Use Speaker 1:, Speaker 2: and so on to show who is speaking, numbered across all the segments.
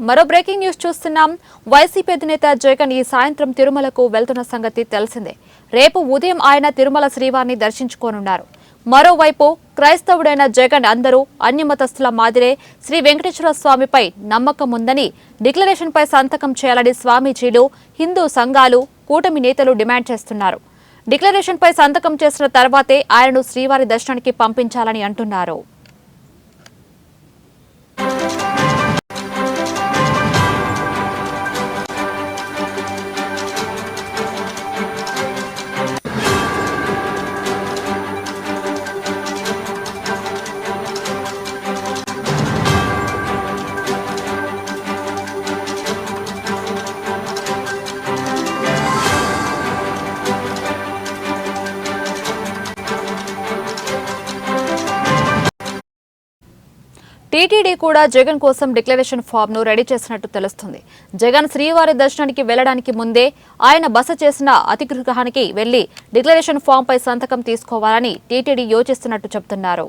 Speaker 1: మరో breaking news చూస్తున్నాం. YCP అధినేత జగన్ ఈ సాయంత్రం తిరుమలకు వెళ్తున్న సంగతి తెలిసిందే. రేపు ఉదయం ఆయన తిరుమల శ్రీవారిని దర్శించుకోనున్నారు. మరోవైపు క్రైస్తవుడైన జగన్ అందరూ అన్యమతస్థుల మాదిరే శ్రీ వెంకటేశ్వర స్వామిపై నమ్మకం ఉందని డిక్లరేషన్పై సంతకం చేయాలని స్వామీజీలు, హిందూ సంఘాలు, కూటమి నేతలు డిమాండ్ చేస్తున్నారు. డిక్లరేషన్పై సంతకం చేసిన తర్వాతే ఆయనను శ్రీవారి దర్శనానికి పంపించాలని అంటున్నారు. టీటీడీ కూడా జగన్ కోసం డిక్లరేషన్ ఫామ్ ను రెడీ చేసినట్టు తెలుస్తుంది. జగన్ శ్రీవారి దర్శనానికి వెళ్లడానికి ముందే ఆయన బస చేసిన అతిథిగృహానికి వెళ్లి డిక్లరేషన్ ఫామ్ పై సంతకం తీసుకోవాలని టీటీడీ యోచిస్తున్నట్టు చెబుతున్నారు.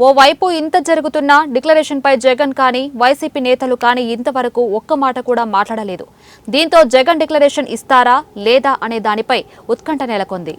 Speaker 1: ఓవైపు ఇంత జరుగుతున్నా డిక్లరేషన్ పై జగన్ కానీ వైసీపీ నేతలు కానీ ఇంతవరకు ఒక్క మాట కూడా మాట్లాడలేదు. దీంతో జగన్ డిక్లరేషన్ ఇస్తారా లేదా అనే దానిపై ఉత్కంఠ నెలకొంది.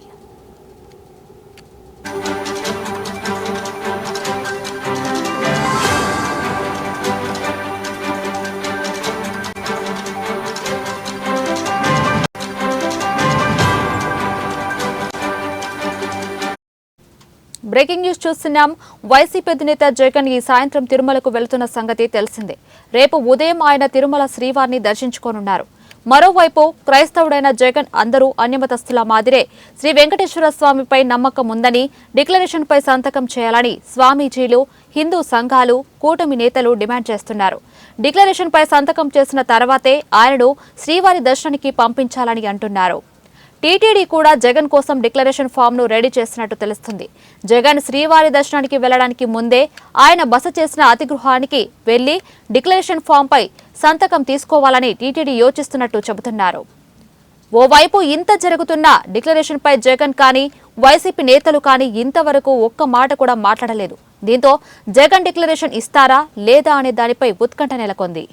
Speaker 1: బ్రేకింగ్ న్యూస్ చూస్తున్నాం. వైసీపీ అధినేత జగన్ ఈ సాయంత్రం తిరుమలకు వెళ్తున్న సంగతి తెలిసిందే. రేపు ఉదయం ఆయన తిరుమల శ్రీవారిని దర్శించుకోనున్నారు. మరోవైపు క్రైస్తవుడైన జగన్ అందరూ అన్యమతస్థుల మాదిరే శ్రీ వెంకటేశ్వర స్వామిపై నమ్మకం ఉందని డిక్లరేషన్పై సంతకం చేయాలని స్వామీజీలు, హిందూ సంఘాలు, కూటమి నేతలు డిమాండ్ చేస్తున్నారు. డిక్లరేషన్పై సంతకం చేసిన తర్వాతే ఆయనను శ్రీవారి దర్శనానికి పంపించాలని అంటున్నారు. టీటీడీ కూడా జగన్ కోసం డిక్లరేషన్ ఫామ్ ను రెడీ చేసినట్టు తెలుస్తుంది. జగన్ శ్రీవారి దర్శనానికి వెళ్లడానికి ముందే ఆయన బస చేసిన అతిగృహానికి వెళ్లి డిక్లరేషన్ ఫామ్ పై సంతకం తీసుకోవాలని టీటీడీ యోచిస్తున్నట్టు చెబుతున్నారు. ఓవైపు ఇంత జరుగుతున్నా డిక్లరేషన్ పై జగన్ కానీ వైసీపీ నేతలు కానీ ఇంతవరకు ఒక్క మాట కూడా మాట్లాడలేదు. దీంతో జగన్ డిక్లరేషన్ ఇస్తారా లేదా అనే దానిపై ఉత్కంఠ నెలకొంది.